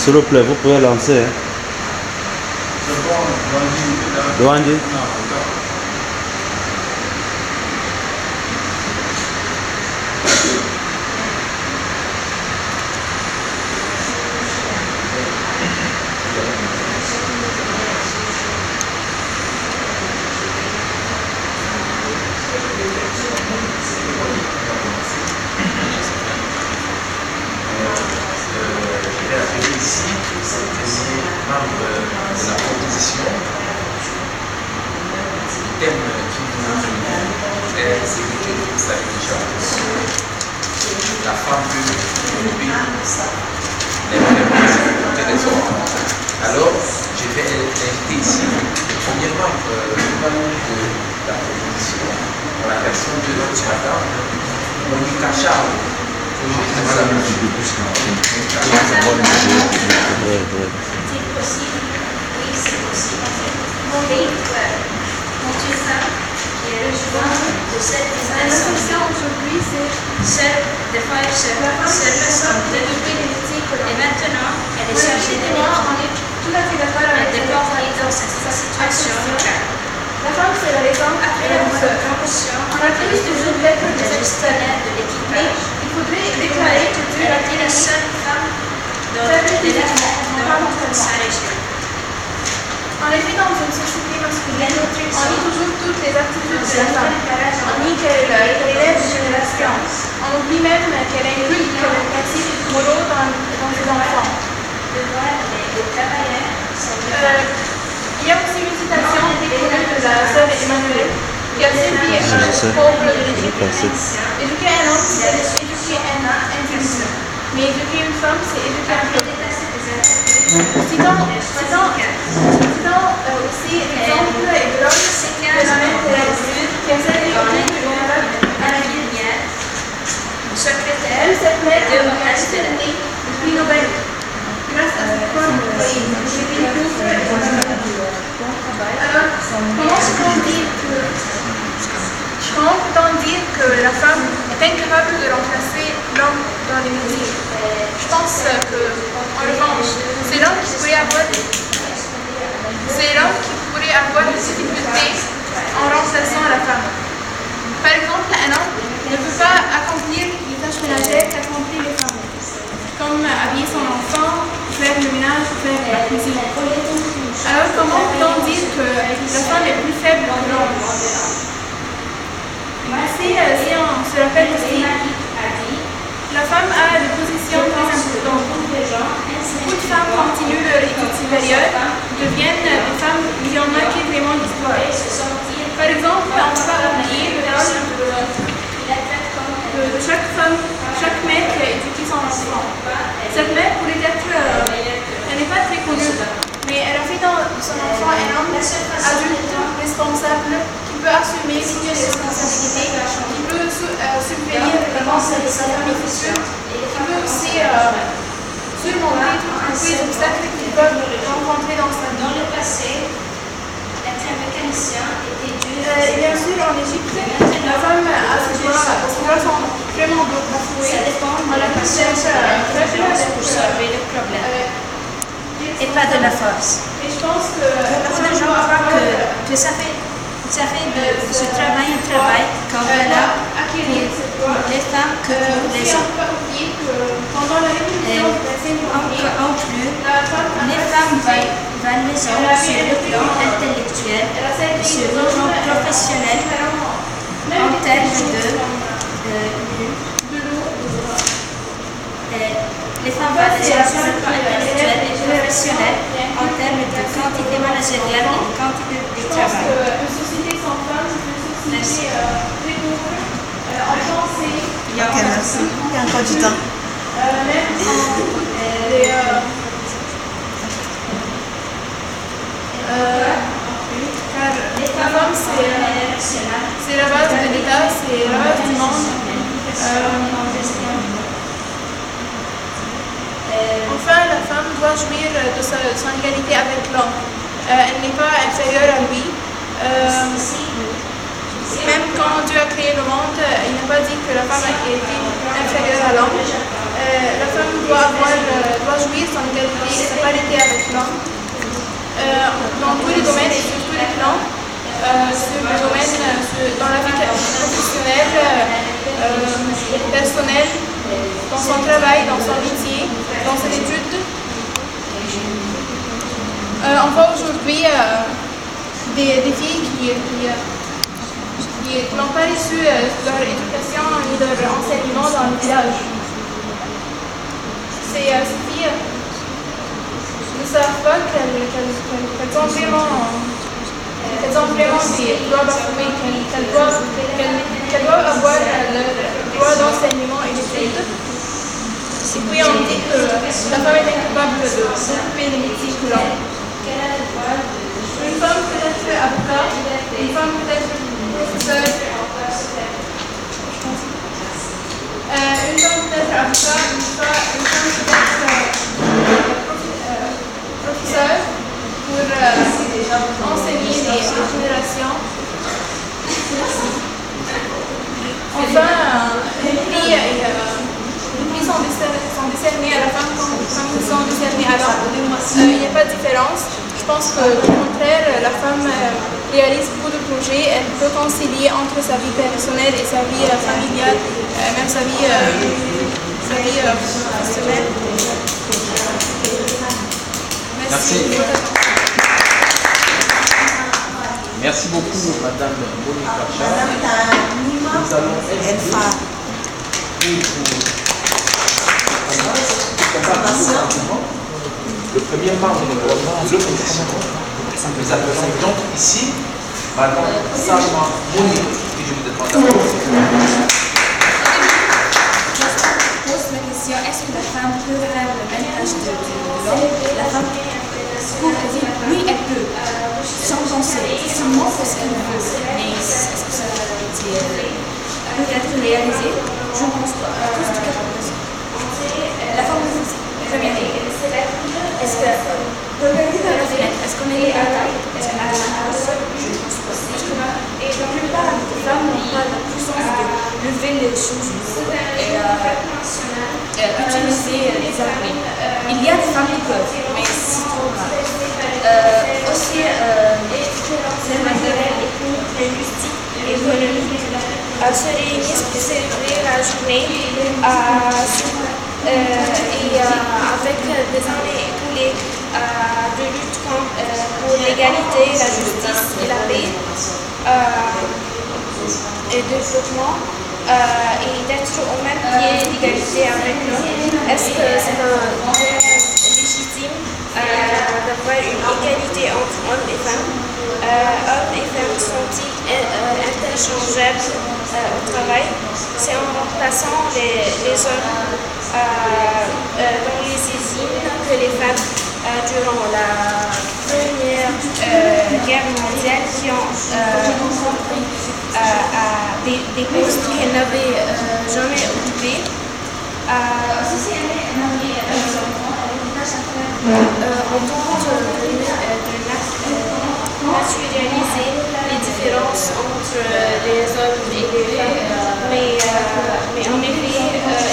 S'il vous plaît, vous pouvez lancer. Hein. Douandi. La femme peut développer les côtés des hommes. Alors, je vais l'inviter ici. Premièrement, nous parlons de la proposition en la personne de notre madame Monica Charles. C'est possible? Oui, c'est possible. Mon livre, mon Dieu femme, qui est le joint de cette invitation aujourd'hui, c'est celle de faire service et maintenant, elle est chargée de l'équilibre et de porter dans cette situation. La femme, c'est la raison. Après la promotion, elle est toujours la gestionnaire de l'équipage. Il faudrait déclarer que Dieu Elle était la seule femme dans sa région. En effet, dans une société masculine, on nie toujours toutes les aptitudes de la femme. On nie qu'elle élève une génération. On oublie même qu'elle inculque le principe moraux dans ses enfants. Il y a aussi une citation découlée de la sœur Emmanuel qui a servi un peuple de l'Égypte. Éduquer un homme, c'est éduquer un individu. Mais éduquer une femme, c'est éduquer un peuple. Citons aussi l'exemple de l'homme de la mère Thérèse qui a servi au bien de l'univers. Secrétaire Cette mère de a reçu le prix Nobel. Grâce à ce point, alors, comment peut-on dire que la femme est incapable de remplacer l'homme dans les métiers? Je pense que, en revanche, c'est l'homme qui pourrait avoir des difficultés en remplaçant la femme. Par exemple, un homme ne peut pas accomplir les tâches ménagères qu'accomplissent les femmes, comme habiller son enfant, faire le ménage, faire la cuisine. Alors comment peut-on dire que la femme est plus faible que l'homme? Si on se rappelle aussi, la femme a des positions très importantes. Beaucoup de femmes continuent leur études supérieures, deviennent des femmes qui ont marqué vraiment l'histoire. Par exemple, on ne peut pas oublier le rôle de chaque femme, chaque mère qui a éduqué son enfant. Cette mère pourrait être, elle n'est pas très connue, mais elle a fait de son enfant un homme adulte, responsable, qui peut assumer toutes les responsabilités, qui peut subvenir les demandes de sa famille future, et qui peut aussi surmonter tous les obstacles qu'ils peuvent rencontrer dans sa vie. Dans le passé, être un mécanicien était dû bien sûr, en Égypte, la femme a ses droits sont vraiment bafoués. Ça dépend de la patience et de l'intelligence pour sauver le problème. Et pas de la force. Et je pense que Beaucoup de gens croient que ça fait de ce travail un travail comme là pour les femmes que pour les hommes. En plus, les femmes valent les hommes sur le plan intellectuel et sur le plan professionnel en termes les femmes valent les hommes sur le plan intellectuel et professionnel en termes de quantité managériale et de quantité de travail. Une société sans femmes, c'est une société très pauvre. En pensée, Ok, merci. Il y a encore du temps. même car la femme, c'est la base de l'État, c'est la base du monde. Enfin, la femme doit jouir de son égalité avec l'homme. Elle n'est pas inférieure à lui. Même quand Dieu a créé le monde, il n'a pas dit que la femme a été inférieure à l'homme. La femme doit jouir son égalité et sa parité avec l'homme dans tous les domaines et sur tous les plans, sur le domaine, dans la vie professionnelle, personnelle, dans son travail, dans son métier, dans ses études. On voit aujourd'hui des filles qui n'ont pas reçu leur éducation ni leur enseignement dans le village. Ces filles ne savent pas qu'elles ont vraiment des droits bafoués, qu'elles doivent avoir le droit d'enseignement et d'études. Et puis on dit que la femme est incapable d'occuper les métiers que l'homme. Une femme peut être avocat, une femme peut être professeur. Une femme peut être avocat, une femme peut être professeur pour enseigner les générations. Enfin, les prix sont décernés à la femme comme ils sont décernés à l'homme. Il n'y a pas de différence. Je pense qu'au contraire, la femme réalise beaucoup de projets. Elle peut concilier entre sa vie personnelle et sa vie familiale, même sa vie professionnelle. Merci. Merci beaucoup, Madame Monique Pacha. Nous allons le premier membre de nous appelons donc ici Madame Salma Monique, et je vous demande d'abord. Pose la question, est-ce que la femme peut faire le même tâche de l'homme? La femme pourrait dire, oui, elle peut, sans penser, seulement parce qu'elle veut. Mais est-ce que ça peut être réalisé? Je ne pense pas. À cause de quelque chose. La femme peut très bien. Est-ce que regarder par la fenêtre, est-ce qu'on est à table? Est-ce qu'on a la house? Je ne pense pas. Parce que la plupart des femmes n'ont pas la puissance de lever les choses et utiliser les appuis. Il y a des femmes qui peuvent, mais c'est trop rare. Aussi, les matériels linguistiques et économiques se réunissent pour célébrer la journée et avec des années écoulées de lutte pour l'égalité, la justice et la paix et développement et d'être au même pied d'égalité avec nous. Est-ce que c'est un droit légitime d'avoir une égalité entre hommes et femmes? Hommes et femmes sont-ils interchangeables au travail? C'est en remplaçant les hommes dans les usines que les femmes durant la Première Guerre mondiale qui ont compris des postes qu'elles n'avaient jamais occupés. On tente de naturaliser les différences entre les hommes et les femmes, mais en effet,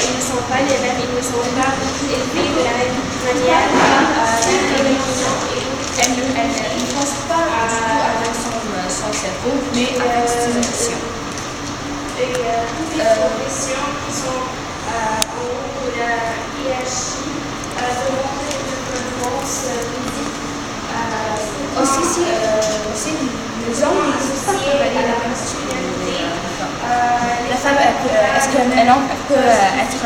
ils ne sont pas les mêmes, ils ne sont pas élevés de la même manière. Elle ne pense pas avec son cerveau, mais avec ses émotions. Et toutes les professions qui sont en haut de la hiérarchie demandent une performance physique. Aussi, les hommes ne peuvent pas travailler la masculinité. La femme, est-ce qu'elle peut être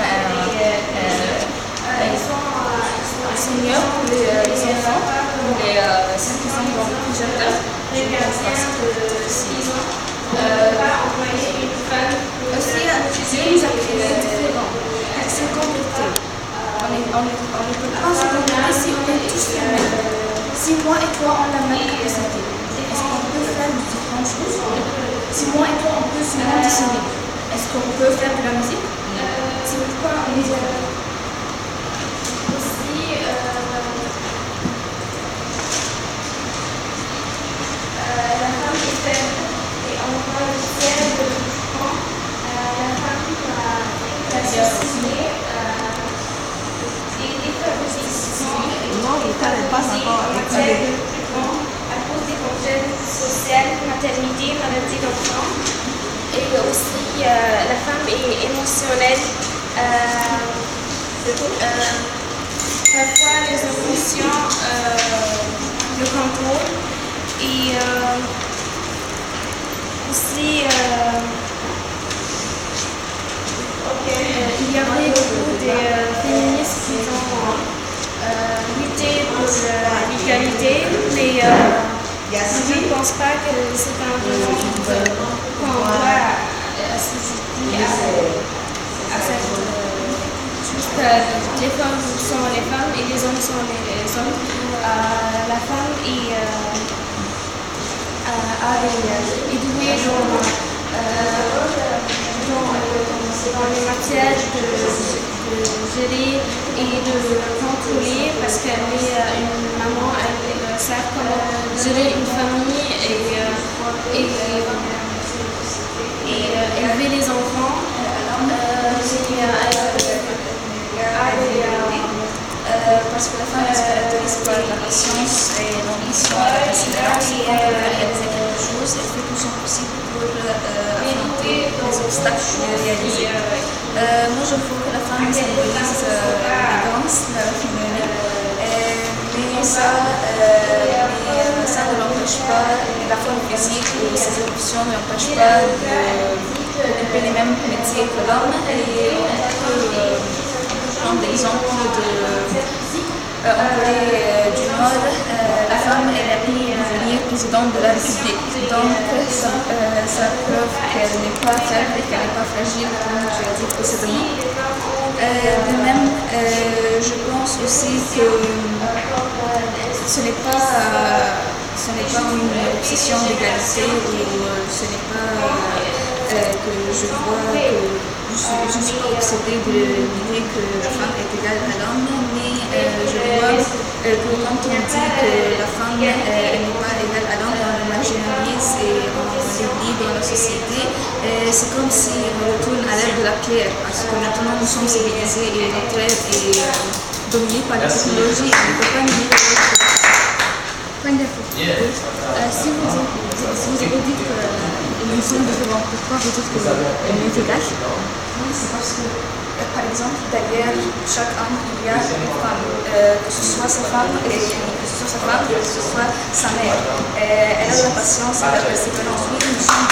un seigneur pour les enfants, pour ceux qui sont dans le jardin? Je pense que si. Aussi, Dieu nous a créés différents, avec 50 états. On ne peut pas se comparer si on est tous les mêmes. Si moi et toi on a la même capacité, est-ce qu'on peut faire différentes choses? Si moi et toi on peut seulement dessiner, est-ce qu'on peut faire de la musique? C'est pourquoi on est aussi la femme est faible et on voit le ciel de l'enfant. La femme va s'assassiner. maternité, maladie d'enfant. Et aussi, la femme est émotionnelle. Parfois, les émotions le contrôlent. Et aussi, il y avait beaucoup de féministes qui ont lutté pour l'égalité, mais je ne pense pas que c'est un monde qu'on doit assister à cette juste les femmes sont les femmes et les hommes sont les hommes. La femme est douée dans les matières de gérer et de contrôler parce qu'elle est une maman, elle sait comment gérer une famille et élever les enfants. Parce que la femme elle se caractérise par la patience et l'ambition, la persévérance, et quand elle réalise quelque chose, elle fait tout son possible pour affronter les obstacles et les réaliser. Moi, je trouve que la femme symbolise l'élégance, la raffinerie, mais ça ne l'empêche pas, la forme physique ou ses évolutions ne l'empêchent pas d'occuper les mêmes métiers que l'homme, et l'exemple en Corée du Nord, la femme est la première présidente de la République. Donc, ça prouve qu'elle n'est pas faible et qu'elle n'est pas fragile, comme je l'ai dit précédemment. De même, je pense aussi que ce n'est pas une obsession d'égalité, ou ce n'est pas que je vois que je suis pas obsédée de l'idée que la femme est égale à l'homme, mais je vois que quand on dit que la femme n'est pas égale à l'homme, on la marginalise et on l'oublie dans la société. C'est comme si on retourne à l'ère de la pierre, parce que maintenant nous sommes civilisés et notre ère est dominée par la technologie. On ne peut pas nier Point d'info. Si vous dites que l'émission de devant, pourquoi vous dites qu'elle est égale? Oui, c'est parce que, par exemple, derrière chaque homme, il y a une femme, que ce soit sa femme, que ce soit sa mère. Elle a la patience, elle a la persévérance. Oui, nous sommes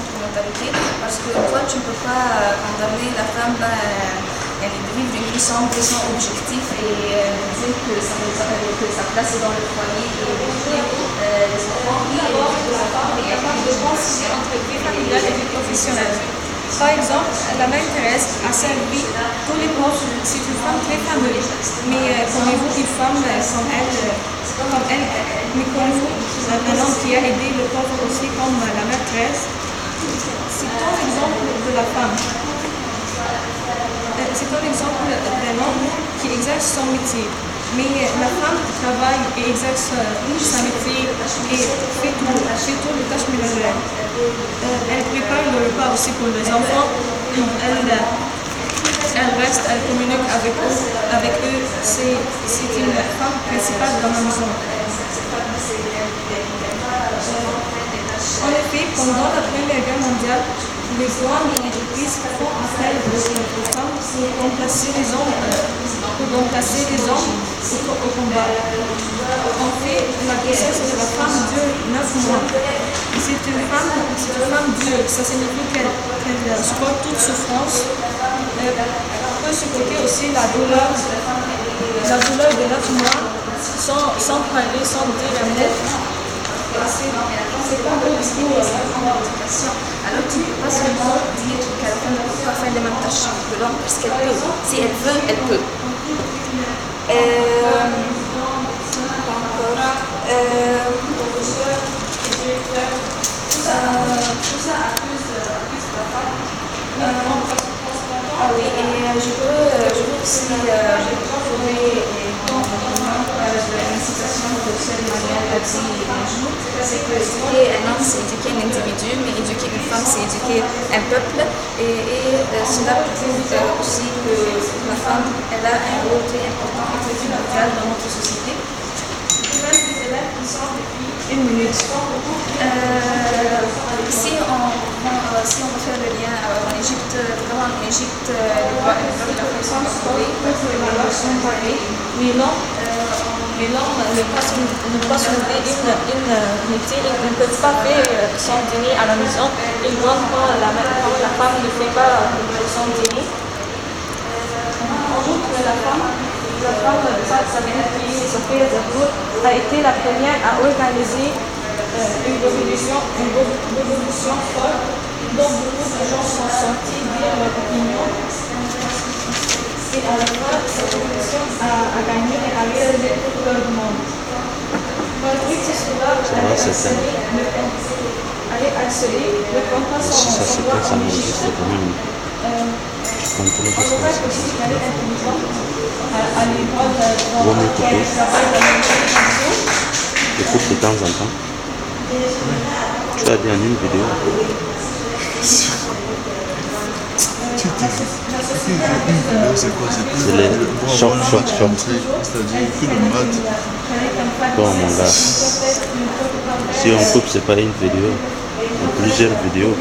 complémentarité, parce que toi, tu ne peux pas condamner la femme, elle est de vivre une vie sans objectif et dire que sa place est dans le foyer et élever les enfants. Il y a pas de concilier entre vie familiale et vie professionnelle. Par exemple, la mère Thérèse a servi tous les pauvres. C'est une femme très fameuse. Mais connaissez-vous une femme comme elle, mais connaissez-vous un homme qui a aidé le pauvre aussi comme la mère Thérèse? C'est un exemple de la femme. C'est un exemple d'un homme qui exerce son métier. Mais la femme travaille et exerce son métier et fait tout les tâches ménagères. Elle prépare le repas aussi pour les enfants. Elle reste, elle communique avec eux. C'est une femme principale dans la maison. En effet, pendant la Première Guerre mondiale, les grandes entreprises font appel aux femmes pour remplacer les hommes au combat. En fait, la grossesse de la femme dure 9 mois. C'est une femme dure, ça signifie qu'elle supporte toute souffrance. Elle peut supporter aussi la douleur de 9 mois sans parler, sans dire un mot. C'est pas beau du tout. Alors tu ne peux pas seulement dire que la femme ne peut pas faire les mêmes tâches que l'homme, parce qu'elle peut. Si elle veut, elle peut. Ah oui, et je peux aussi trouver une citation de Sœur Emmanuel a dit un jour, c'est que éduquer un homme, c'est éduquer un individu, mais éduquer une femme, c'est éduquer un peuple. Et cela prouve aussi que la femme, elle a un rôle très important et très primordial dans notre société. Même les élèves qui Une minute. Si on veut faire le lien en Égypte, vraiment en Égypte, les droits de la femme sont bafoués. Mais l'homme ne pas soulever une unité, ils ne peuvent pas faire son dîner à la maison. Ils doivent quand la femme ne fait pas son dîner. En outre, la femme, Safia Zahour, a été la première à organiser une révolution folle dont beaucoup de gens sont sortis dire leur opinion. Et à la fin, cette révolution a gagné et a réalisé tout leur demande. Malgré tout cela, elle est harcelée, le contrat Si ça se passe, ça m'enregistre quand même. on pourrait aussi qu'elle est intelligente à l'école dans laquelle elle travaille dans le métier. Je coupe de temps en temps. Tu as dit en une vidéo. C'est quoi? C'est les chocs. C'est-à-dire que le mat. Bon, mon gars. Si on coupe, c'est pas une vidéo. C'est plusieurs vidéos.